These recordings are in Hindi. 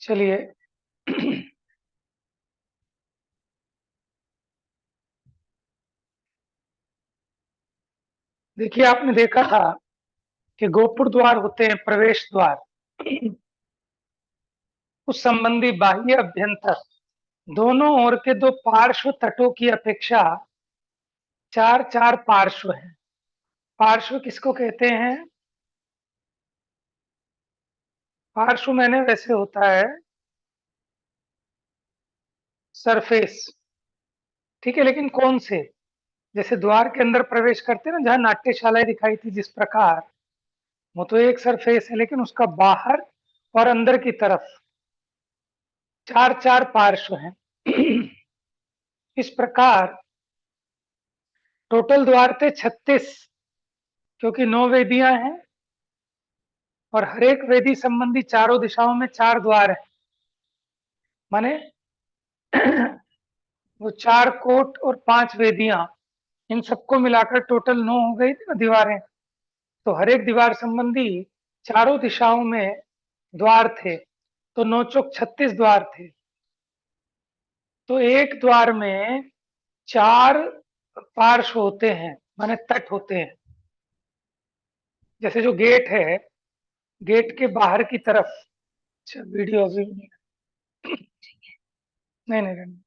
चलिए। देखिए, आपने देखा था कि गोपुर द्वार होते हैं प्रवेश द्वार। उस संबंधी बाह्य अभ्यंतर दोनों ओर के दो पार्श्व तटों की अपेक्षा चार चार पार्श्व हैं। पार्श्व किसको कहते हैं? पार्श्व मैंने वैसे होता है सरफेस, ठीक है, लेकिन कौन से? जैसे द्वार के अंदर प्रवेश करते हैं ना, जहाँ नाट्यशालाएं दिखाई थी जिस प्रकार, वो तो एक सरफेस है, लेकिन उसका बाहर और अंदर की तरफ चार चार पार्श्व हैं। इस प्रकार टोटल द्वार थे 36, क्योंकि 9 वेदियां हैं और हर एक वेदी संबंधी चारों दिशाओं में 4 द्वार हैं। माने वो 4 कोट और 5 वेदियां, इन सबको मिलाकर टोटल 9 हो गई थी ना दीवारें। तो हर एक दीवार संबंधी चारों दिशाओं में द्वार थे, तो 9 चौक 36 द्वार थे। तो एक द्वार में 4 पार्श्व होते हैं, माने तट होते हैं। जैसे जो गेट है, गेट के बाहर की तरफ, अच्छा वीडियो अभी नहीं, नहीं नहीं नहीं।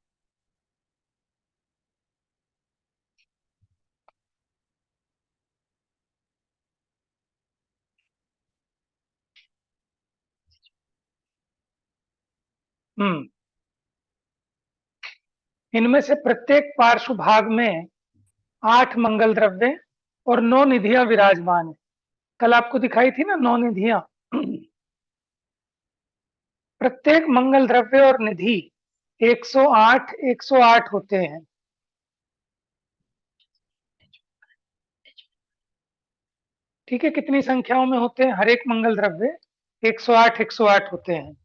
हम्म। इनमें से प्रत्येक पार्श्व भाग में 8 मंगल द्रव्य और 9 निधियां विराजमान है। कल आपको दिखाई थी ना 9 निधियां। प्रत्येक मंगल द्रव्य और निधि 108 108 होते हैं। ठीक है, कितनी संख्याओं में होते हैं? हर एक मंगल द्रव्य 108 108 होते हैं।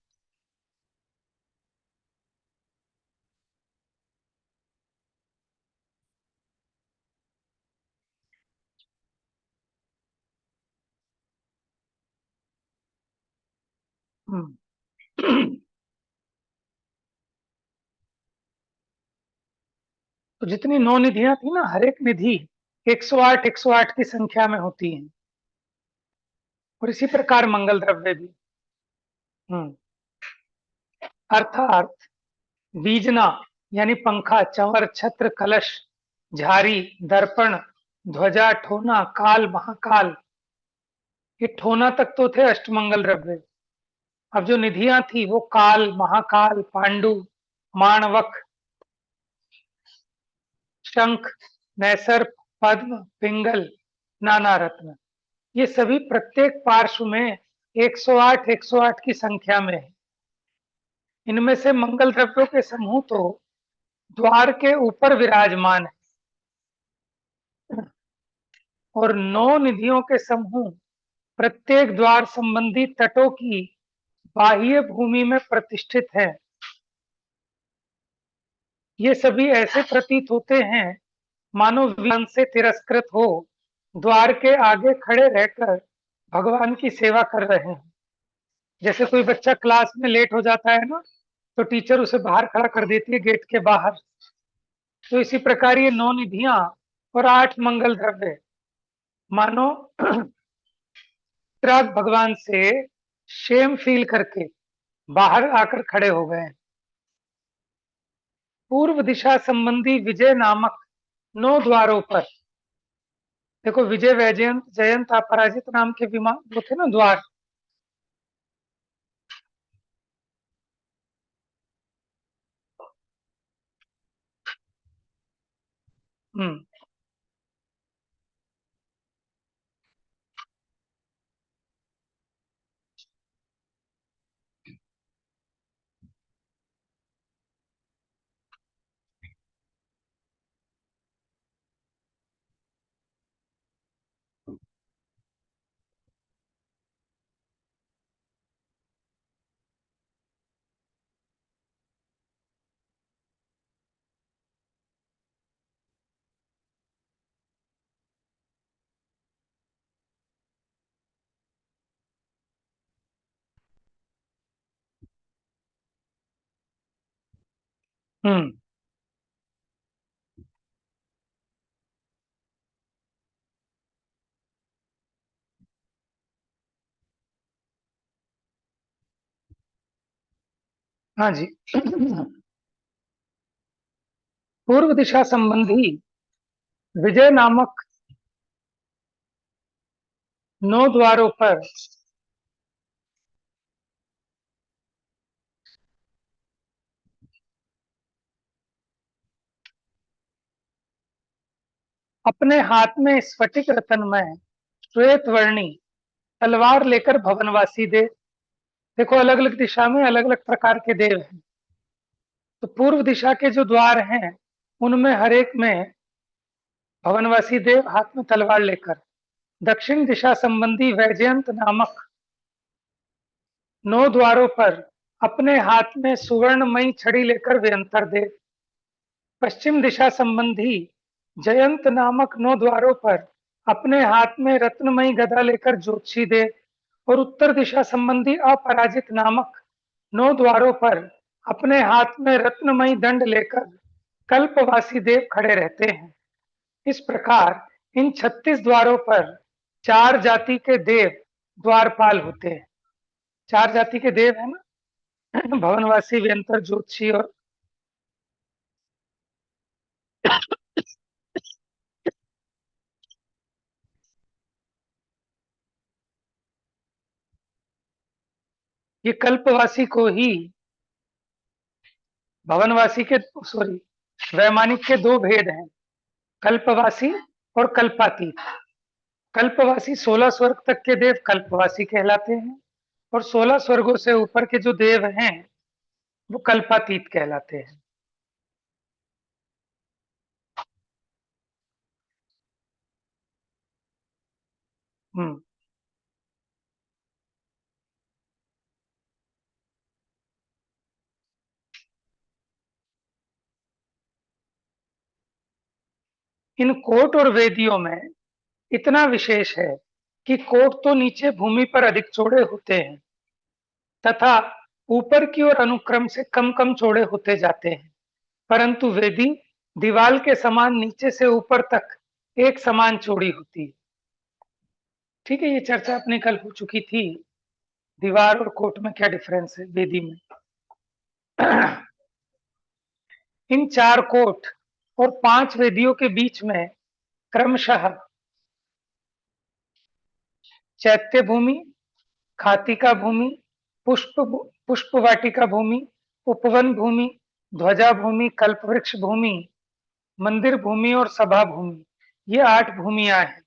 हम्म। तो जितनी 9 निधियां थी ना, हर एक निधि 108 108 की संख्या में होती है। और इसी प्रकार मंगल द्रव्य भी। हम्म। अर्थात बीजना यानी पंखा, चंवर, छत्र, कलश, झारी, दर्पण, ध्वजा, ठोना, काल, महाकाल, ये ठोना तक तो थे अष्टमंगल द्रव्य। अब जो निधियां थी वो काल, महाकाल, पांडु, माणवक, शंख, नैसर्प, पद्म, पिंगल, नाना रत्न, ये सभी प्रत्येक पार्श्व में 108 108 की संख्या में है। इनमें से मंगल द्रव्यों के समूह तो द्वार के ऊपर विराजमान है और 9 निधियों के समूह प्रत्येक द्वार संबंधी तटों की बाह्य भूमि में प्रतिष्ठित है। ये सभी ऐसे प्रतीत होते हैं मानो विमान से तिरस्कृत हो द्वार के आगे खड़े रहकर भगवान की सेवा कर रहे हैं। जैसे कोई बच्चा क्लास में लेट हो जाता है ना, तो टीचर उसे बाहर खड़ा कर देती है गेट के बाहर। तो इसी प्रकार ये 9 निधियां और 8 मंगल द्रव्य मानो चिराग भगवान से शेम फील करके बाहर आकर खड़े हो गए। पूर्व दिशा संबंधी विजय नामक 9 द्वारों पर, देखो विजय, वैजयंत, जयंत, अपराजित नाम के विमान वो थे ना द्वार। हम्म। हम्म। हाँ जी। पूर्व दिशा संबंधी विजय नामक 9 द्वारों पर अपने हाथ में स्फटिक रत्नमय श्वेत वर्णी तलवार लेकर भवनवासी देव। देखो, अलग अलग दिशा में अलग अलग प्रकार के देव हैं। तो पूर्व दिशा के जो द्वार हैं, उनमें हर एक में भवनवासी देव हाथ में तलवार लेकर, दक्षिण दिशा संबंधी वैजयंत नामक 9 द्वारों पर अपने हाथ में सुवर्णमयी छड़ी लेकर व्यंतर देव, पश्चिम दिशा संबंधी जयंत नामक 9 द्वारों पर अपने हाथ में रत्नमयी गदा लेकर ज्योतिषी देव और उत्तर दिशा संबंधी अपराजित नामक 9 द्वारों पर अपने हाथ में रत्नमयी दंड लेकर कल्पवासी देव खड़े रहते हैं। इस प्रकार इन 36 द्वारों पर 4 जाति के देव द्वारपाल होते हैं। 4 जाति के देव है ना, भवनवासी, व्यंतर, ज्योतिषी और ये कल्पवासी को ही भवनवासी के, सॉरी, वैमानिक के 2 भेद हैं, कल्पवासी और कल्पातीत। कल्पवासी 16 स्वर्ग तक के देव कल्पवासी कहलाते हैं और 16 स्वर्गों से ऊपर के जो देव हैं वो कल्पातीत कहलाते हैं। हम्म। इन कोट और वेदियों में इतना विशेष है कि कोट तो नीचे भूमि पर अधिक चौड़े होते हैं तथा ऊपर की ओर अनुक्रम से कम कम चौड़े होते जाते हैं, परंतु वेदी दीवाल के समान नीचे से ऊपर तक एक समान चौड़ी होती है। ठीक है, ये चर्चा अपनी कल हो चुकी थी, दीवार और कोट में क्या डिफरेंस है वेदी में। इन 4 कोट और 5 वेदियों के बीच में क्रमशः चैत्य भूमि, खातिका भूमि, पुष्प पुष्प वाटिका भूमि, उपवन भूमि, ध्वजा भूमि, कल्पवृक्ष भूमि, मंदिर भूमि और सभा भूमि, ये 8 भूमियां हैं।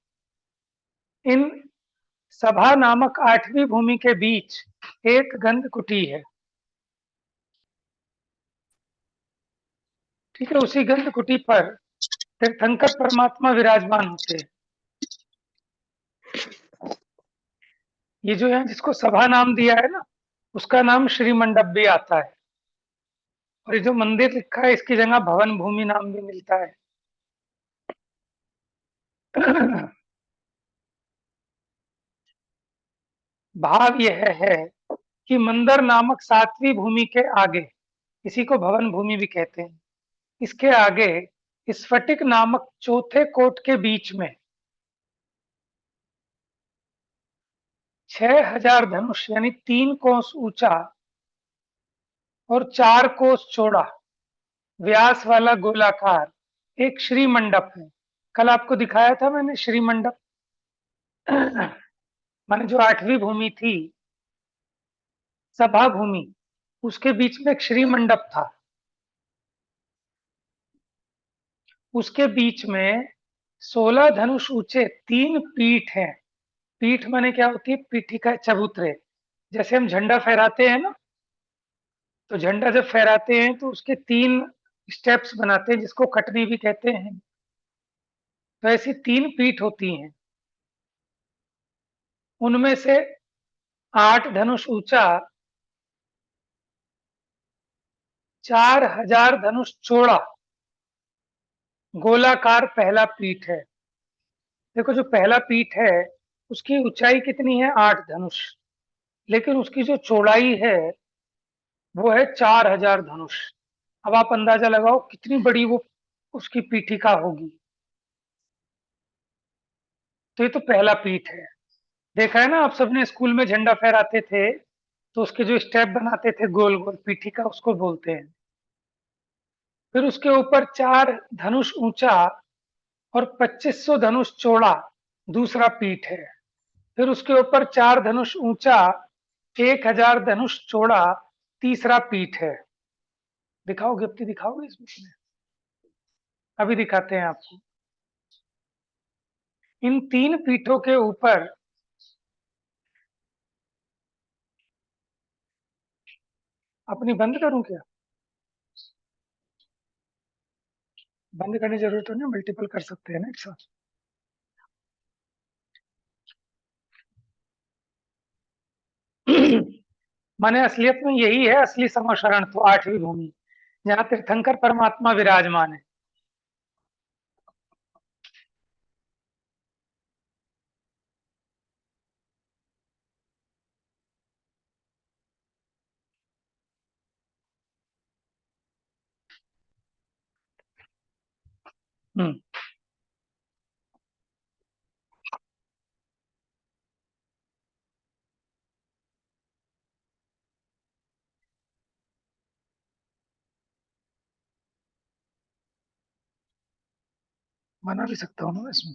इन सभा नामक 8वीं भूमि के बीच एक गंध कुटी है। ठीक है, उसी गंध कुटी पर तीर्थंकर परमात्मा विराजमान होते हैं। ये जो है जिसको सभा नाम दिया है ना, उसका नाम श्री मंडप भी आता है, और ये जो मंदिर लिखा है इसकी जगह भवन भूमि नाम भी मिलता है। भाव यह है कि मंदिर नामक 7वीं भूमि के आगे, इसी को भवन भूमि भी कहते हैं, इसके आगे स्फटिक नामक चौथे कोट के बीच में 6000 धनुष यानी 3 कोस ऊंचा और 4 कोस चौड़ा व्यास वाला गोलाकार एक श्री मंडप है। कल आपको दिखाया था मैंने श्री मंडप। माने जो 8वीं भूमि थी, सभा भूमि, उसके बीच में एक श्री मंडप था। उसके बीच में 16 धनुष ऊंचे 3 पीठ हैं। पीठ माने क्या होती है? पीठिका, चबूतरे। जैसे हम झंडा फहराते हैं ना, तो झंडा जब फहराते हैं तो उसके 3 स्टेप्स बनाते हैं जिसको कटनी भी कहते हैं। तो ऐसी 3 पीठ होती हैं, उनमें से 8 धनुष ऊंचा, 4000 धनुष चौड़ा गोलाकार पहला पीठ है। देखो, जो पहला पीठ है उसकी ऊंचाई कितनी है? 8 धनुष, लेकिन उसकी जो चौड़ाई है वो है 4000 धनुष। अब आप अंदाजा लगाओ कितनी बड़ी वो उसकी पीठिका होगी। तो ये तो पहला पीठ है। देखा है ना, आप सबने स्कूल में झंडा फहराते थे तो उसके जो स्टेप बनाते थे गोल गोल, पीठिका उसको बोलते हैं। फिर उसके ऊपर 4 धनुष ऊंचा और 2500 धनुष चौड़ा दूसरा पीठ है। फिर उसके ऊपर 4 धनुष ऊंचा, 1000 धनुष चौड़ा तीसरा पीठ है। दिखाओ गिफ्टी, दिखाओगे इसमें तुम्हें? अभी दिखाते हैं आपको। इन 3 पीठों के ऊपर अपनी बंद करूं क्या? बंद करने की जरूरत नहीं, मल्टीपल कर सकते हैं ना एक साथ। माने असलियत में यही है असली समशरण तो 8वीं भूमि, जहाँ तीर्थंकर परमात्मा विराजमान है। हम्म। बना भी सकता हूँ ना इसमें।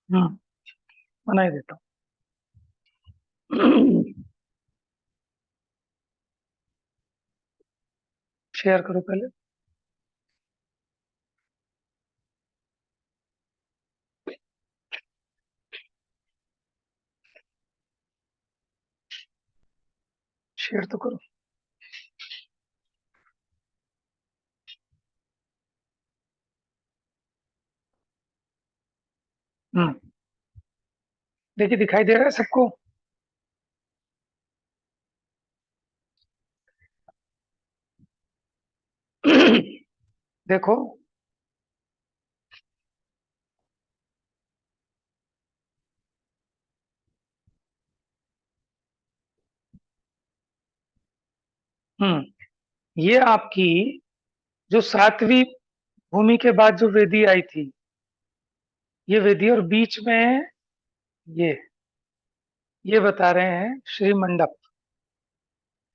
हम्म। बना ही देता हूँ। शेयर करो पहले। शेयर तो करो। हम्म। देखिए दिखाई दे रहा है सबको? देखो। हम्म। ये आपकी जो 7वीं भूमि के बाद जो वेदी आई थी, ये वेदी, और बीच में ये ये बता रहे हैं श्री मंडप।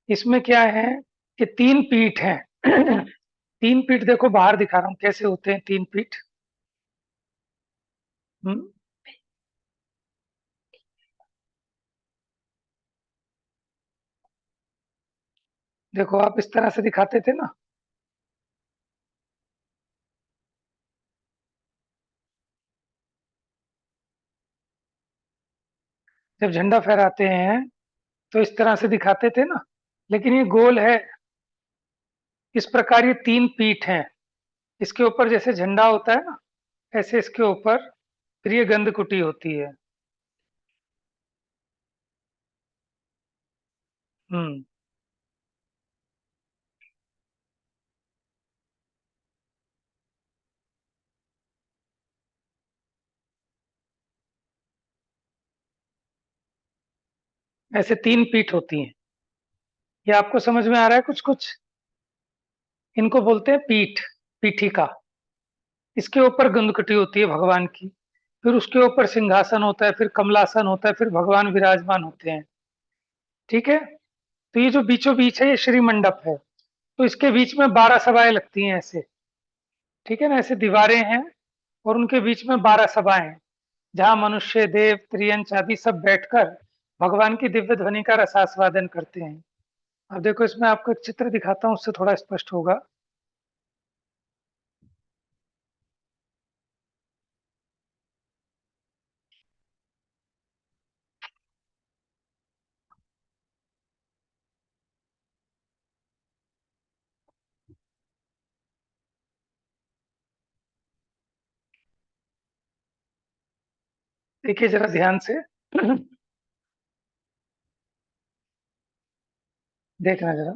इसमें क्या है कि 3 पीठ हैं। 3 पीठ देखो बाहर दिखा रहा हूं कैसे होते हैं 3 पीठ। हम्म। देखो आप इस तरह से दिखाते थे ना। जब झंडा फहराते हैं तो इस तरह से दिखाते थे ना। लेकिन ये गोल है। इस प्रकार ये 3 पीठ हैं। इसके ऊपर जैसे झंडा होता है ना, ऐसे इसके ऊपर फिर ये गंधकुटी होती है। हम्म। ऐसे 3 पीठ होती हैं। ये आपको समझ में आ रहा है कुछ कुछ? इनको बोलते हैं पीठ, पीठिका। इसके ऊपर गंधकुटी होती है भगवान की। फिर उसके ऊपर सिंहासन होता है, फिर कमलासन होता है, फिर भगवान विराजमान होते हैं। ठीक है। तो ये जो बीचों बीच है ये श्री मंडप है। तो इसके बीच में 12 सभाएं लगती हैं ऐसे। ठीक है ना, ऐसे दीवारें हैं और उनके बीच में 12 सभाएं हैं, जहां मनुष्य, देव, त्रियंच आदि सब बैठकर भगवान की दिव्य ध्वनि का रसास्वादन करते हैं। अब देखो इसमें आपको एक चित्र दिखाता हूँ, उससे थोड़ा स्पष्ट होगा। देखिए जरा ध्यान से। देखना जरा।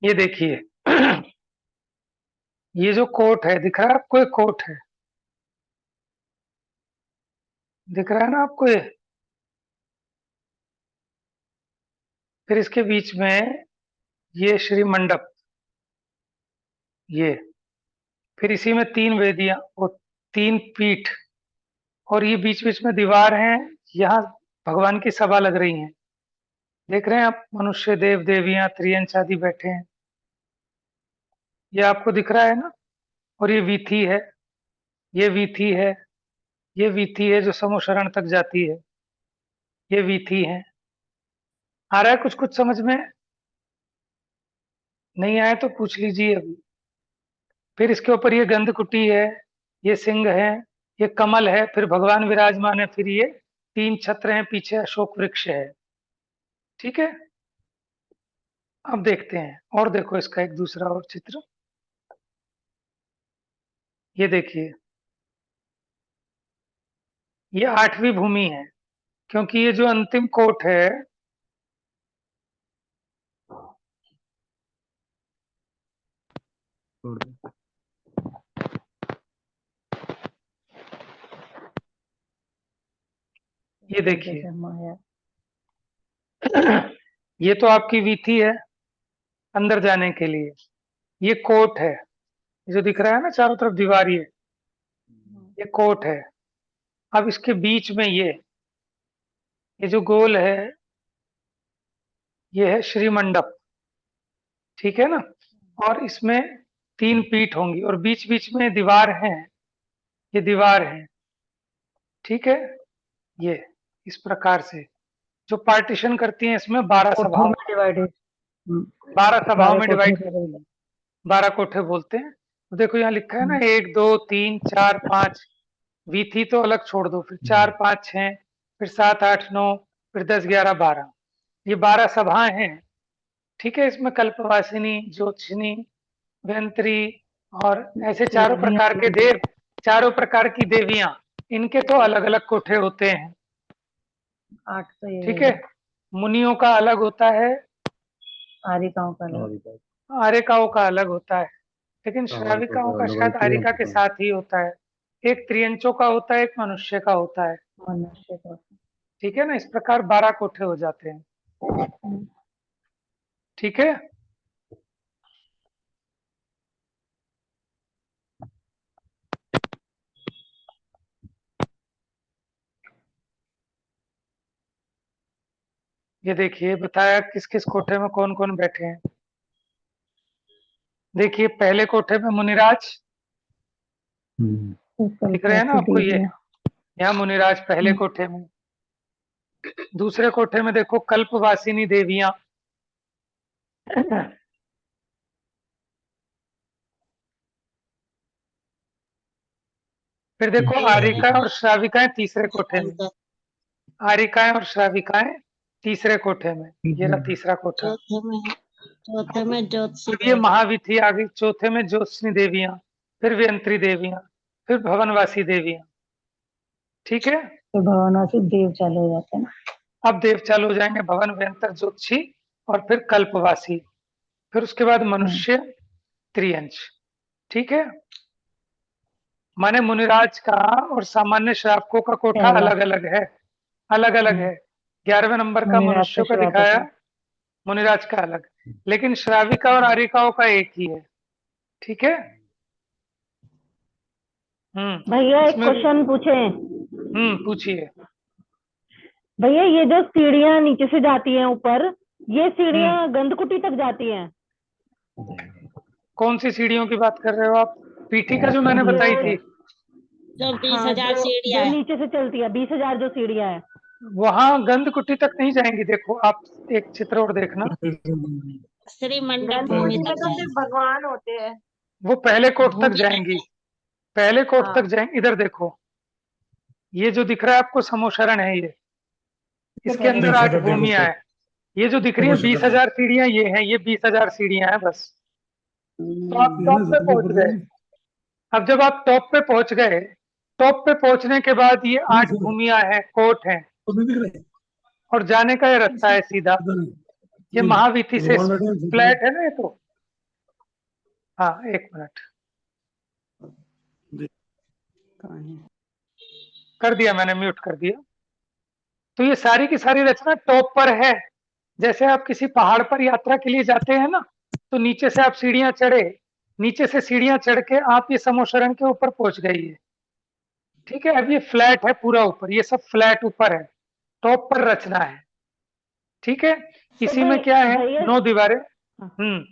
ये देखिए ये जो कोट है, दिख रहा है आपको? एक कोट है, दिख रहा है ना आपको ये? फिर इसके बीच में ये श्री मंडप, ये फिर इसी में 3 वेदियां और 3 पीठ, और ये बीच बीच में दीवार है। यहाँ भगवान की सभा लग रही है, देख रहे हैं आप? मनुष्य, देव देवियां, त्रियंच आदि बैठे हैं, ये आपको दिख रहा है ना? और ये वीथी है, ये वीथी है, ये वीथी है जो समूह शरण तक जाती है, ये वीथी है। आ रहा है कुछ कुछ समझ में? नहीं आए तो पूछ लीजिए अभी। फिर इसके ऊपर ये गंधकुटी है, ये सिंह है, ये कमल है, फिर भगवान विराजमान है, फिर ये 3 छत्र हैं, पीछे अशोक वृक्ष है। ठीक है, अब देखते हैं और देखो इसका एक दूसरा और चित्र। ये देखिए, ये 8वीं भूमि है, क्योंकि ये जो अंतिम कोट है, ये देखिए ये तो आपकी वीथी है अंदर जाने के लिए, ये कोट है, जो दिख रहा है ना चारों तरफ दीवार, ये कोट है। अब इसके बीच में ये जो गोल है, ये है श्री मंडप, ठीक है ना? और इसमें 3 पीठ होंगी और बीच बीच में दीवार है, ये दीवार है, ठीक है? ये इस प्रकार से जो पार्टीशन करती हैं, इसमें 12 सभाओं में डिवाइडेड, 12 सभाओं में डिवाइड, 12 कोठे बोलते हैं। तो देखो यहाँ लिखा है ना, 1 2 3 4 5, वीथी तो अलग छोड़ दो, फिर 4 5 6, फिर 7 8 9, फिर 10 11 12, ये 12 सभाएं हैं, ठीक है? इसमें कल्पवासिनी, ज्योतिषिनी, व्यंत्री और ऐसे चारों प्रकार के देव, चारों प्रकार की देवियां, इनके तो अलग अलग कोठे होते हैं, 8 तो ये, ठीक है? मुनियों का अलग होता है, आरिकाओं का अलग, आरिकाओं का अलग होता है, लेकिन श्राविकाओं का शायद आरिका के साथ ही होता है। एक त्रियंचों का होता है, एक मनुष्य का होता है, मनुष्य का, ठीक है ना? इस प्रकार 12 कोठे हो जाते हैं, ठीक है? ये देखिए बताया किस किस कोठे में कौन कौन बैठे हैं। देखिए पहले कोठे में मुनिराज दिख रहे हैं ना आपको, ये यहाँ मुनिराज पहले कोठे में। दूसरे कोठे में देखो कल्पवासिनी देवियां, फिर देखो आरिका और श्राविकाएं तीसरे कोठे में, आरिकाएं और श्राविकाएं तीसरे कोठे में, ये रहा तीसरा कोठा। चौथे में ज्योतिषी, ये महाविथी आ गई। चौथे में ज्योतिषी देवियां, फिर व्यंत्री देवियां, फिर भवनवासी देवियां, ठीक है? तो भवनवासी देव चालू हो जाते हैं ना, अब देव चालू हो जाएंगे, भवन, व्यंतर, ज्योतिषी और फिर कल्पवासी, फिर उसके बाद मनुष्य, त्रियंच, ठीक है? माने मुनिराज का और सामान्य श्रावकों का कोठा अलग अलग है, अलग अलग है। 11वें नंबर का मनुष्य का दिखाया, मुनिराज का अलग, लेकिन श्राविका और आरिकाओं का एक ही है, ठीक है? भैया एक क्वेश्चन पूछे? पूछिए। भैया ये जो सीढ़ियां नीचे से जाती हैं ऊपर, ये सीढ़ियां गंधकुटी तक जाती हैं? कौन सी सीढ़ियों की बात कर रहे हो आप? पीठिका जो मैंने बताई थी, जो 20,000 सीढ़ियां नीचे से चलती है, 20,000 जो सीढ़ियां हैं, वहां गंधकुटी तक नहीं जाएंगी। देखो आप एक चित्र और देखना, श्री मंडप भूमि तक तो सिर्फ भगवान होते हैं। वो पहले कोट तक जाएंगी, पहले कोट तक जाएंगी। इधर देखो, ये जो दिख रहा है आपको समोशरण है, ये इसके अंदर 8 भूमियां है। ये जो दिख रही है 20,000 सीढ़ियां, ये हैं, ये 20,000 सीढ़ियां हैं बस। तो आप टॉप पे पहुंच गए। अब जब आप टॉप पे पहुंच गए, टॉप पे पहुंचने के बाद ये 8 भूमियां हैं, कोट हैं, और जाने का ये रास्ता है सीधा। ये महावीथी से फ्लैट है ना, ये तो हाँ, 1 मिनट कहाँ है? कर दिया मैंने, म्यूट कर दिया। तो ये सारी की सारी रचना टॉप पर है। जैसे आप किसी पहाड़ पर यात्रा के लिए जाते हैं ना, तो नीचे से आप सीढ़ियां चढ़े, नीचे से सीढ़ियां चढ़ के आप ये समोशरण के ऊपर पहुंच गई है। ठीक है, अब ये फ्लैट है पूरा ऊपर, ये सब फ्लैट ऊपर है, टॉप पर रचना है। ठीक है, इसी में क्या है, भैया 9 दीवारें। हाँ, हम्म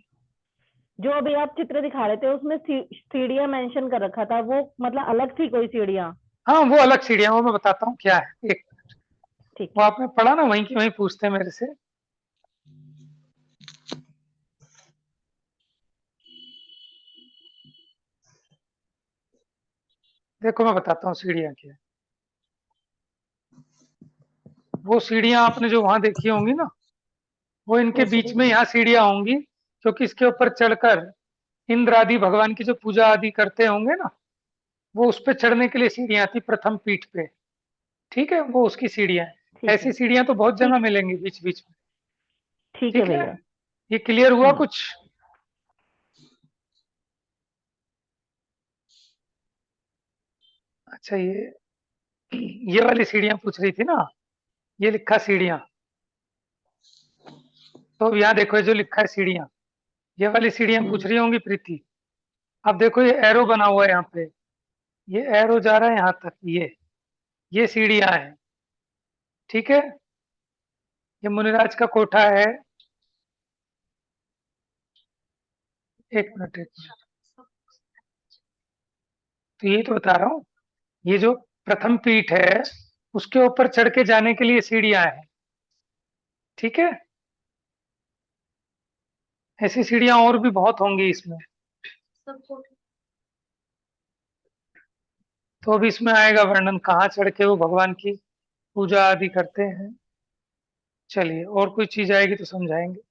जो अभी आप चित्र दिखा रहे थे उसमें सीढ़ियां मेंशन कर रखा था, वो मतलब अलग थी कोई सीढ़ियां? हाँ, वो अलग सीढ़ियां, वो मैं बताता हूँ क्या है। एक, ठीक वो है। आपने पढ़ा ना, वहीं की वहीं पूछते हैं मेरे से। देखो मैं बताता हूँ सीढ़ियां क्या है। वो सीढ़ियां आपने जो वहां देखी होंगी ना, वो इनके बीच में यहाँ सीढ़ियां होंगी, क्योंकि इसके ऊपर चढ़कर इंद्र आदि भगवान की जो पूजा आदि करते होंगे ना, वो उस पे चढ़ने के लिए सीढ़ियां थी प्रथम पीठ पे। ठीक है, वो उसकी सीढ़ियां हैं। ठीक ऐसी है। सीढ़ियां तो बहुत जगह ठीक मिलेंगी बीच बीच में। ठीक है ठीक है, भैया। ये क्लियर हुआ हाँ, कुछ? अच्छा, ये वाली सीढ़ियां पूछ रही थी ना, ये लिखा सीढ़ियां। तो अब यहाँ देखो, ये जो लिखा है सीढ़ियां, ये वाली सीढ़ियां पूछ रही होंगी प्रीति। अब देखो ये एरो बना हुआ है यहाँ पे, ये एरो जा रहा है यहाँ तक, ये सीढ़ियां हैं। ठीक है, ये मुनिराज का कोठा है। 1 मिनट, 1 मिनट। तो ये तो बता रहा हूँ, ये जो प्रथम पीठ है, उसके ऊपर चढ़ के जाने के लिए सीढ़ियां हैं। ठीक है, ऐसी सीढ़ियां और भी बहुत होंगी इसमें। तो अभी इसमें आएगा वर्णन, कहाँ चढ़ के वो भगवान की पूजा आदि करते हैं। चलिए, और कोई चीज आएगी तो समझाएंगे।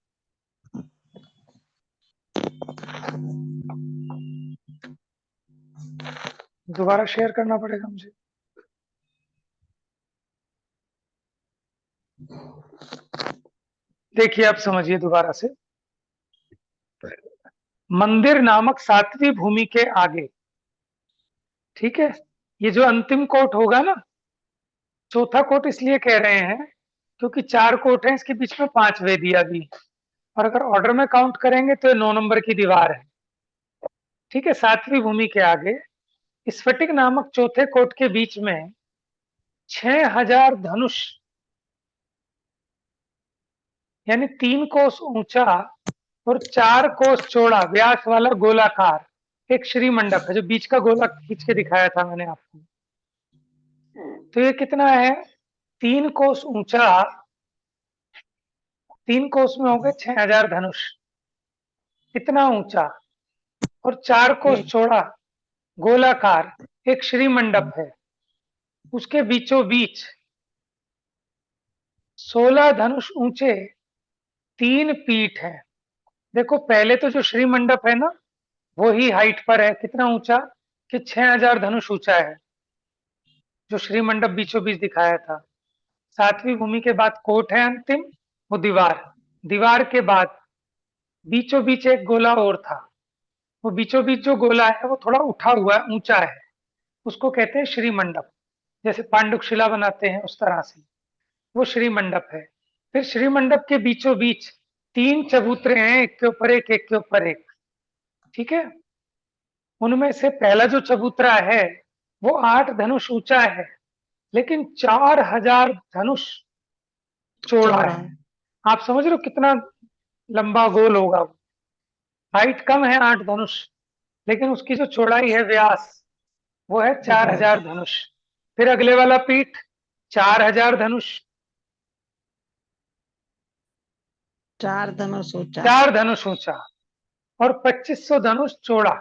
दोबारा शेयर करना पड़ेगा मुझे। देखिए, आप समझिए दोबारा से। मंदिर नामक 7वीं भूमि के आगे, ठीक है, ये जो अंतिम कोट होगा ना, चौथा कोट इसलिए कह रहे हैं क्योंकि 4 कोट हैं, इसके बीच में 5 वेदियां भी, और अगर ऑर्डर में काउंट करेंगे तो ये 9 नंबर की दीवार है। ठीक है, 7वीं भूमि के आगे स्फटिक नामक चौथे कोट के बीच में 6000 धनुष, यानी 3 कोस ऊंचा और 4 कोस चौड़ा व्यास वाला गोलाकार एक श्री मंडप है, जो बीच का गोला खींच के दिखाया था मैंने आपको। तो ये कितना है, 3 कोस ऊंचा, 3 कोस में हो गए 6000 धनुष, इतना ऊंचा, और 4 कोस चौड़ा गोलाकार एक श्री मंडप है। उसके बीचों बीच 16 धनुष ऊंचे 3 पीठ है। देखो, पहले तो जो श्री मंडप है ना, वो ही हाइट पर है, कितना ऊंचा, कि 6000 धनुष ऊंचा है, जो श्री मंडप बीचों बीच दिखाया था। 7वीं भूमि के बाद कोट है अंतिम, वो दीवार, दीवार के बाद बीचों बीच एक गोला और था। वो बीचों बीच जो गोला है वो थोड़ा उठा हुआ है, ऊंचा है, उसको कहते हैं श्री मंडप। जैसे पांडुक शिला बनाते हैं उस तरह से, वो श्री मंडप है। फिर श्री मंडप के बीचों बीच 3 चबूतरे हैं, एक के ऊपर एक के ऊपर एक। ठीक है, उनमें से पहला जो चबूतरा है वो 8 धनुष ऊंचा है, लेकिन 4000 धनुष चौड़ा है। आप समझ रहे हो कितना लंबा गोल होगा वो। हाइट कम है 8 धनुष, लेकिन उसकी जो चौड़ाई है, व्यास, वो है 4000 धनुष। फिर अगले वाला पीठ 4000 धनुष, 4 धनुष ऊंचा और 2500 धनुष चौड़ा।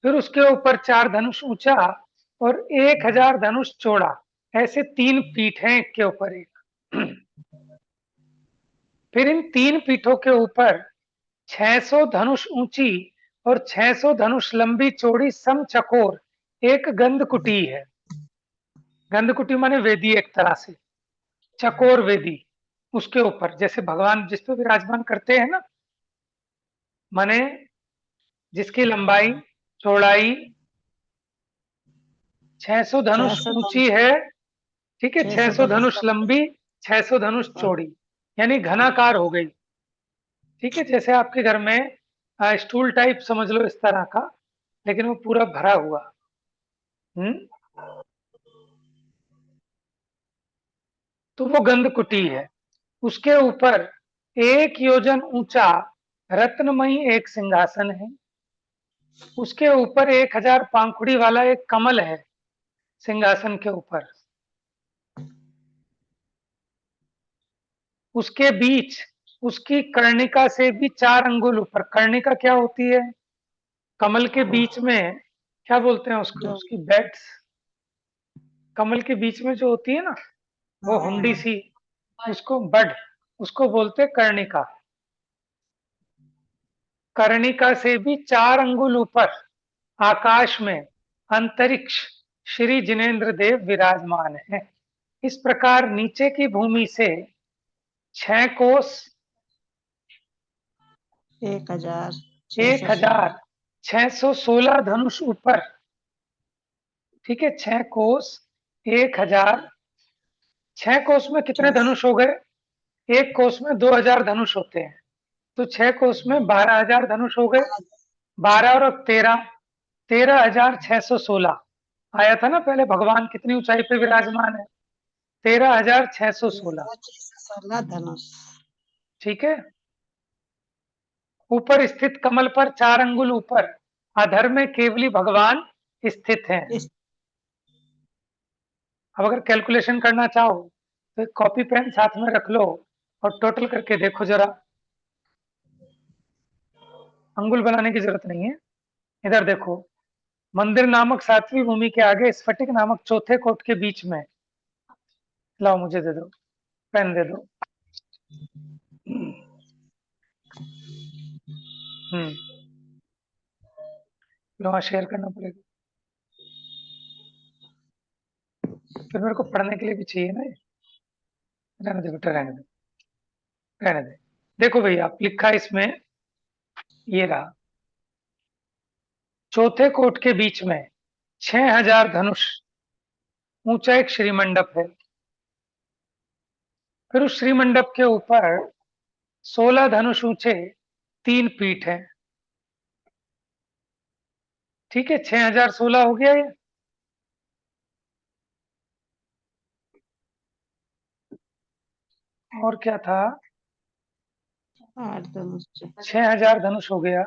फिर उसके ऊपर 4 धनुष ऊंचा और 1000 धनुष चौड़ा। ऐसे 3 पीठ हैं, एक के ऊपर एक। फिर इन 3 पीठों के ऊपर 600 धनुष ऊंची और 600 धनुष लंबी चौड़ी समचकोर एक गंधकुटी है। गंधकुटी माने वेदी, एक तरह से चकोर वेदी। उसके ऊपर जैसे भगवान जिस पे विराजमान करते हैं ना, माने जिसकी लंबाई चौड़ाई 600 धनुष 600 ऊंची है, ठीक है, 600 600 धनुष लंबी, 600 धनुष चौड़ी, यानी घनाकार हो गई। ठीक है, जैसे आपके घर में स्टूल टाइप समझ लो इस तरह का, लेकिन वो पूरा भरा हुआ। तो वो गंधकुटी है। उसके ऊपर 1 योजन ऊंचा रत्नमयी एक सिंहासन है। उसके ऊपर 1000 पांखुड़ी वाला एक कमल है सिंहासन के ऊपर। उसके बीच उसकी कर्णिका से भी 4 अंगुल ऊपर। कर्णिका क्या होती है? कमल के बीच में क्या बोलते हैं उसको? उसकी बेड्स, कमल के बीच में जो होती है ना, वो हुंडी सी, उसको बड, उसको बोलते हैं कर्णिका। कर्णिका से भी 4 अंगुल ऊपर आकाश में अंतरिक्ष श्री जिनेन्द्र देव विराजमान है। इस प्रकार नीचे की भूमि से 6 कोस 1616 धनुष ऊपर, ठीक है, 6 कोस 1000, 6 कोस में कितने धनुष हो गए? एक कोस में 2000 धनुष होते हैं, तो 6 कोस में 12000 धनुष हो गए। 12 और 13, 13616 आया था ना पहले। भगवान कितनी ऊंचाई पे विराजमान है? 13616। 16 धनुष। ठीक है। ऊपर स्थित कमल पर 4 अंगुल ऊपर अधर में केवली भगवान स्थित हैं। अब अगर कैलकुलेशन करना चाहो तो एक कॉपी पेन साथ में रख लो और टोटल करके देखो जरा। अंगुल बनाने की जरूरत नहीं है। इधर देखो, मंदिर नामक 7वीं भूमि के आगे स्फटिक नामक चौथे कोट के बीच में। लाओ मुझे दे दो, पेन दे दो। वहां शेयर करना पड़ेगा, फिर मेरे को पढ़ने के लिए भी चाहिए ना। रहने दे बेटा, रहने दे, रहने दे। देखो भैया, लिखा इसमें, ये रहा, चौथे कोट के बीच में 6000 धनुष ऊंचा एक श्रीमंडप है। फिर उस श्रीमंडप के ऊपर 16 धनुष ऊंचे 3 पीठ हैं। ठीक है, 6016 हो गया ये। और क्या था? 6000 धनुष हो गया,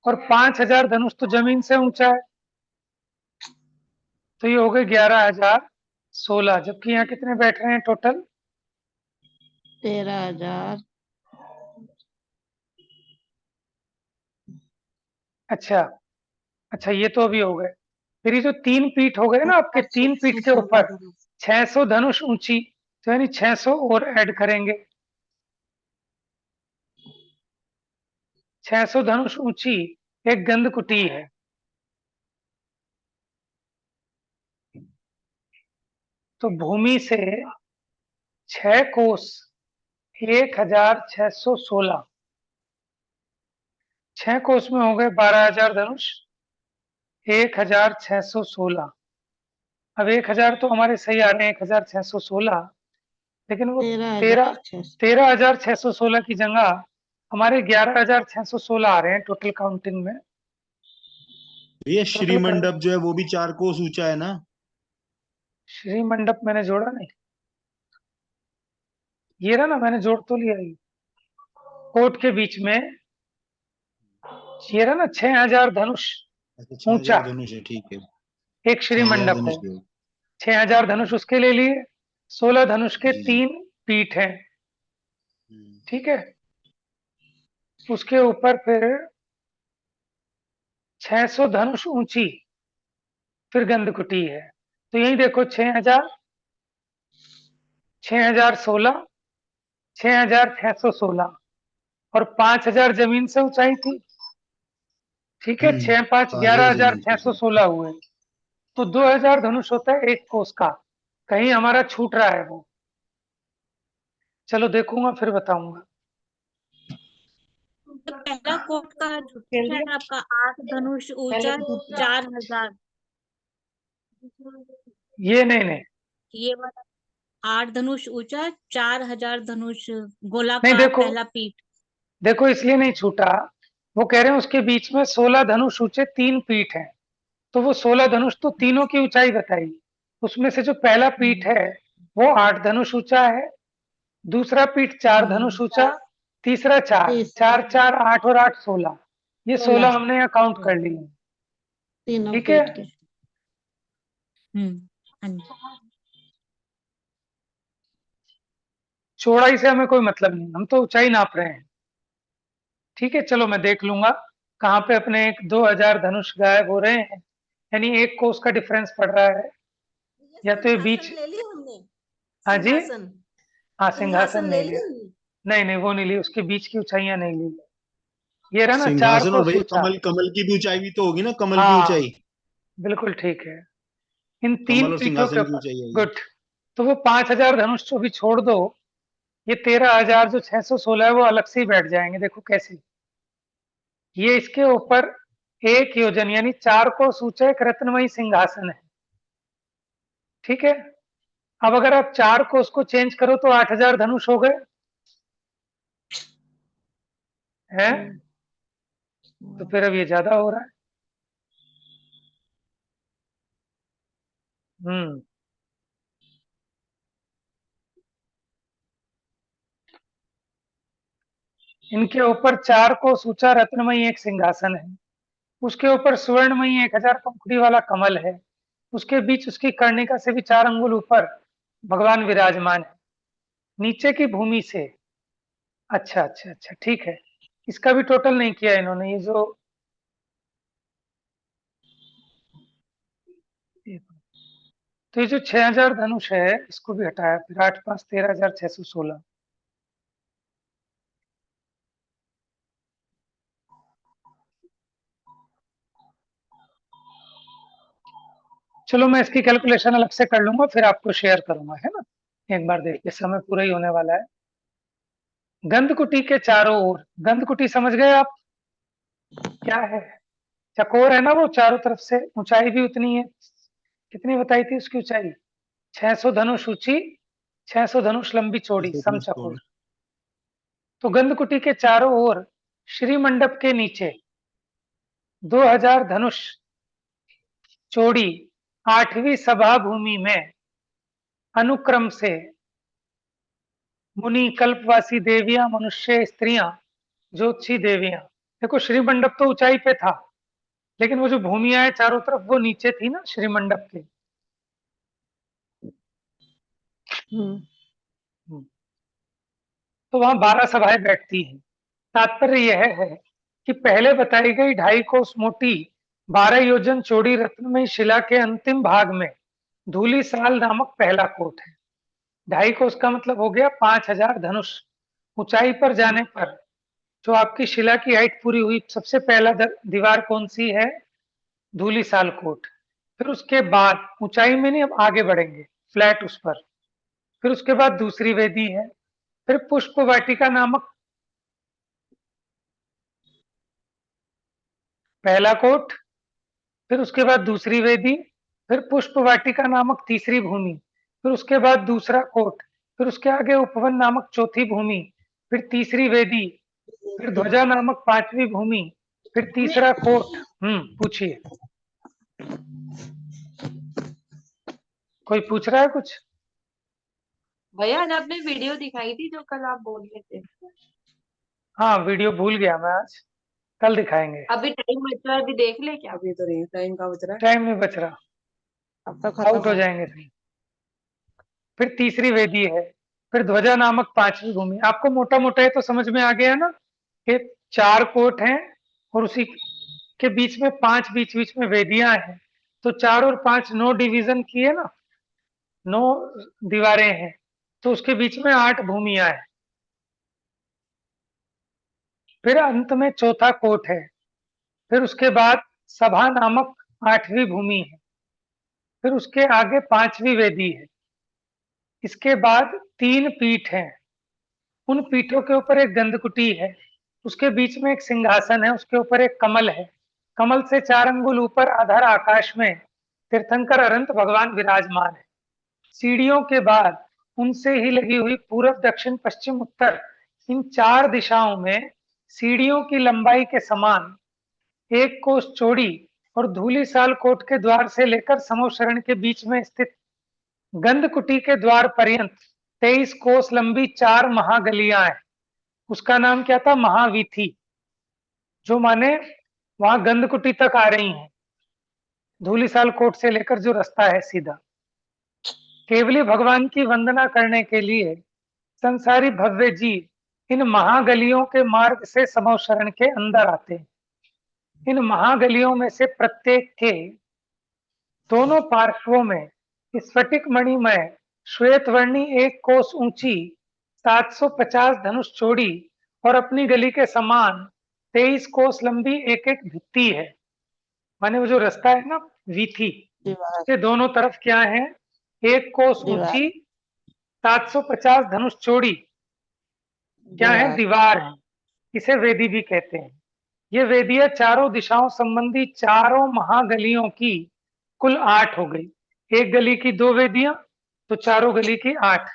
और 5000 धनुष तो जमीन से ऊंचा है, तो ये हो गए 11016। जबकि यहाँ कितने बैठ रहे हैं टोटल? 13000। अच्छा अच्छा, ये तो अभी हो गए। फिर ये जो 3 पीठ हो गए ना आपके, 3 पीठ के ऊपर 600 धनुष ऊंची, तो यानी 600 और ऐड करेंगे। 600 धनुष ऊंची एक गंधकुटी है। तो भूमि से 6 कोस 1616, 6 कोस में हो गए 12000 धनुष, 1616। अब 1000 तो हमारे सही आ रहे हैं, 1616, लेकिन वो 13616 की जगह हमारे 11616 आ रहे हैं टोटल काउंटिंग में। ये श्री मंडप जो है वो भी 4 कोस ऊंचा है ना? श्री मंडप मैंने जोड़ा नहीं, ये रहा ना, मैंने जोड़ तो लिया ही। कोट के बीच में ये रहा ना, 6000 धनुष ऊंचा धनुष है, ठीक है। एक श्री मंडप है, 6000 धनुष उसके ले लिए। 16 धनुष के 3 पीठ हैं। ठीक है, उसके ऊपर फिर 600 धनुष ऊंची फिर गंधकुटी है। तो यही देखो, 6000, 6016, 6616 और 5000 जमीन से ऊंचाई थी। ठीक है, 6 5 11616 हुए, तो 2000 धनुष होता है एक कोस का। कहीं हमारा छूट रहा है वो, चलो देखूंगा फिर बताऊंगा। पहला कोट का है आपका 8 धनुष ऊंचा 4000। ये नहीं, ये वाला 8 धनुष ऊंचा 4000 धनुष गोला नहीं, का देखो पहला पीठ। देखो, इसलिए नहीं छूटा। वो कह रहे हैं उसके बीच में 16 धनुष ऊंचे 3 पीठ हैं, तो वो 16 धनुष तो तीनों की ऊंचाई बताई। उसमें से जो पहला पीठ है वो 8 धनुष ऊंचा है, दूसरा पीठ 4 धनुष ऊंचा, तीसरा 4, 4 4 8 और 8 16। ये 16 हमने यहाँ काउंट कर लिए, तीनों ठीक है। पीठ के। हाँ जी। चौड़ाई से हमें कोई मतलब नहीं, हम तो ऊंचाई नाप रहे हैं, ठीक है। चलो मैं देख लूंगा कहाँ पे अपने 2000 धनुष गायब हो रहे हैं, यानी एक कोस का डिफरेंस पड़ रहा है, या तो ये बीच। ले लिया हमने। हाँ जी, सिंहासन हाँ सिंहासन ले नहीं लिया, लिया। नहीं नहीं वो नहीं ली, उसके बीच की ऊंचाइयां नहीं ली। ये रहा ना 4 सिंहासन और कोस भैया ऊंचा। कमल की भी ऊंचाई भी तो होगी ना, कमल की हाँ ऊंचाई। बिल्कुल ठीक है, इन 3 कमल और पीठों के सिंहासन की ऊपर। ऊंचाई आएगी। गुड। तो वो 5000 धनुष जो भी छोड़ दो, ये 13000 जो 616 है वो अलग से ही बैठ जाएंगे। देखो कैसे, ये इसके ऊपर 1 योजन यानी 4 कोस ऊंचा एक रत्नमयी सिंहासन है, ठीक है। अब अगर आप 4 कोस को चेंज करो तो 8000 धनुष हो गए हैं, तो फिर अब ये ज्यादा हो रहा है। हम्म इनके ऊपर 4 कोस ऊंचा रत्नमयी एक सिंहासन है, उसके ऊपर स्वर्णमयी 1000 पंखुड़ी वाला कमल है, उसके बीच उसकी कर्णिका से भी 4 अंगुल ऊपर भगवान विराजमान है, नीचे की भूमि से। अच्छा अच्छा अच्छा, ठीक है। इसका भी टोटल नहीं किया इन्होंने, ये जो तो ये जो 6000 धनुष है इसको भी हटाया, फिर 8 5 13616। चलो मैं इसकी कैलकुलेशन अलग से कर लूंगा, फिर आपको शेयर करूंगा, है ना। एक बार देखिए, समय पूरा ही होने वाला है। गंधकुटी के चारों ओर, गंधकुटी समझ गए आप क्या है? चकोर है ना वो, चारों तरफ से, ऊंचाई भी उतनी है। कितनी बताई थी उसकी ऊंचाई? 600 धनुष ऊंची, 600 धनुष लंबी चौड़ी, समचकोर। तो गंधकुटी के चारों ओर श्री मंडप के नीचे 2000 धनुष चौड़ी 8वीं सभा भूमि में अनुक्रम से मुनि, कल्पवासी देवियां, मनुष्य, स्त्रियां, ज्योतिषी देवियां। देखो श्री मंडप तो ऊंचाई पे था, लेकिन वो जो भूमिया है चारों तरफ वो नीचे थी ना श्री मंडप के। तो वहां 12 सभाएं बैठती हैं। तात्पर्य यह है कि पहले बताई गई 2.5 कोस मोटी 12 योजन चौड़ी रत्नमयी शिला के अंतिम भाग में धूली साल नामक पहला कोट है। 2.5 कोस का मतलब हो गया 5000 धनुष। ऊंचाई पर जाने पर जो आपकी शिला की हाइट पूरी हुई, सबसे पहला दीवार कौन सी है? धूली साल कोट। फिर उसके बाद ऊंचाई में नहीं, अब आगे बढ़ेंगे फ्लैट उस पर। फिर उसके बाद दूसरी वेदी है, फिर पुष्प वाटिका नामक पहला कोट, फिर उसके बाद दूसरी वेदी, फिर पुष्प वाटिका नामक तीसरी भूमि, फिर उसके बाद दूसरा कोट, फिर उसके आगे उपवन नामक चौथी भूमि, फिर तीसरी वेदी, फिर ध्वजा नामक 5वीं भूमि, फिर तीसरा कोट। पूछिए, कोई पूछ रहा है कुछ? भैया आज आपने वीडियो दिखाई थी जो कल आप बोल रहे थे। हाँ वीडियो भूल गया मैं आज, कल दिखाएंगे। अभी टाइम बच रहा है, अभी देख ले क्या? अभी तो नहीं, टाइम का बच रहा है। टाइम नहीं बच रहा, अब तो आउट हो जाएंगे फिर। फिर तीसरी वेदी है, फिर ध्वजा नामक 5वीं भूमि। आपको मोटा मोटा है तो समझ में आ गया ना कि 4 कोट हैं और उसी के बीच में 5 बीच बीच में वेदियां हैं, तो 4 और 5 9 डिवीजन की है ना, 9 दीवारें हैं, तो उसके बीच में 8 भूमियां हैं। फिर अंत में चौथा कोट है, फिर उसके बाद सभा नामक 8वीं भूमि है, फिर उसके आगे 5वीं वेदी है। इसके बाद 3 पीठ हैं, उन पीठों के ऊपर एक गंधकुटी है, उसके बीच में एक सिंहासन है, उसके ऊपर एक कमल है। कमल से 4 अंगुल ऊपर अधर आकाश में तीर्थंकर अनंत भगवान विराजमान है। सीढ़ियों के बाद उनसे ही लगी हुई पूरब, दक्षिण, पश्चिम, उत्तर, इन 4 दिशाओं में सीढ़ियों की लंबाई के समान 1 कोस चौड़ी और धूलिसाल कोट के द्वार से लेकर समोशरण के बीच में स्थित गंधकुटी के द्वार पर्यंत 23 कोस लंबी 4 महागलियां हैं। उसका नाम क्या था? महावीथी, जो माने वहां गंधकुटी तक आ रही हैं, धूलिसाल कोट से लेकर जो रास्ता है सीधा। केवली भगवान की वंदना करने के लिए संसारी भव्य जीव इन महागलियों के मार्ग से समोशरण के अंदर आते हैं। इन महागलियों में से प्रत्येक के दोनों पार्श्वों में स्फटिक मणिमय श्वेतवर्णी 1 कोस ऊंची 750 धनुष चौड़ी और अपनी गली के समान 23 कोस लंबी एक एक भित्ति है। माने वो जो रास्ता है ना वीथी, दीवार उसके दोनों तरफ क्या है? 1 कोस ऊंची 750 धनुष चौड़ी क्या है? दीवार है। इसे वेदी भी कहते हैं। ये वेदियां चारों दिशाओं संबंधी चारों महागलियों की कुल 8 हो गई। एक गली की 2 वेदियां, तो चारों गली की 8।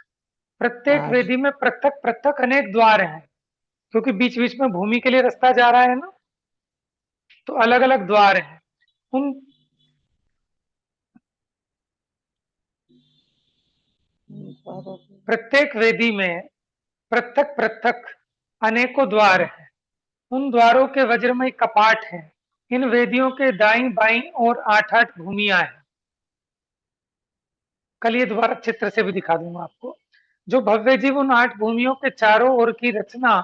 प्रत्येक 8। वेदी में पृथक पृथक अनेक द्वार हैं, क्योंकि बीच बीच में भूमि के लिए रास्ता जा रहा है ना, तो अलग अलग द्वार हैं। उन प्रत्येक वेदी में पृथक पृथक अनेकों द्वार हैं। उन द्वारों के वज्रमय कपाट हैं। इन वेदियों के दाईं बाईं और 8-8 भूमियां हैं। कल ये दोबारा चित्र से भी दिखा दूंगा आपको। जो भव्य जीव उन 8 भूमियों के चारों ओर की रचना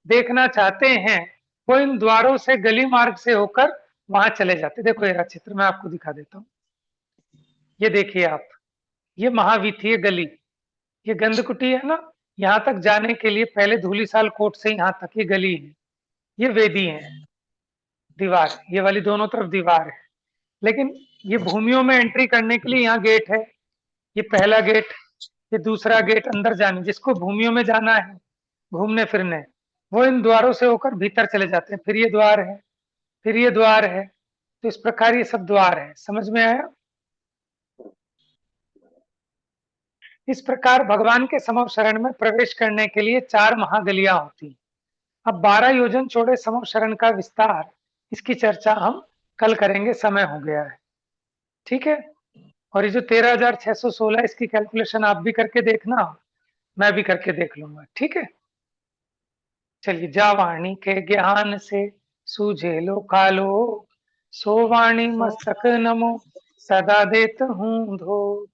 देखना चाहते हैं, वो इन द्वारों से गली मार्ग से होकर वहां चले जाते। देखो ये रहा चित्र, मैं आपको दिखा देता हूँ। ये देखिए आप, ये महावीथीय गली, ये गंधकुटी है ना, यहाँ तक जाने के लिए पहले धूलिसाल कोट से यहाँ तक ये गली है। ये वेदी है, दीवार, ये वाली दोनों तरफ दीवार है। लेकिन ये भूमियों में एंट्री करने के लिए यहाँ गेट है। ये पहला गेट, ये दूसरा गेट अंदर जाने, जिसको भूमियों में जाना है घूमने फिरने, वो इन द्वारों से होकर भीतर चले जाते हैं। फिर ये द्वार है, फिर ये द्वार है। तो इस प्रकार ये सब द्वार है। समझ में आया? इस प्रकार भगवान के समव शरण में प्रवेश करने के लिए 4 महागलियां होती। अब 12 योजन चौड़े समव शरण का विस्तार, इसकी चर्चा हम कल करेंगे, समय हो गया है। ठीक है? और ये जो 13,616, इसकी कैलकुलेशन आप भी करके देखना, मैं भी करके देख लूंगा। ठीक है? चलिए, जा वाणी के ज्ञान से सूझे लो कालो, सो वाणी मस्तक नमो सदा देत हूँ धो।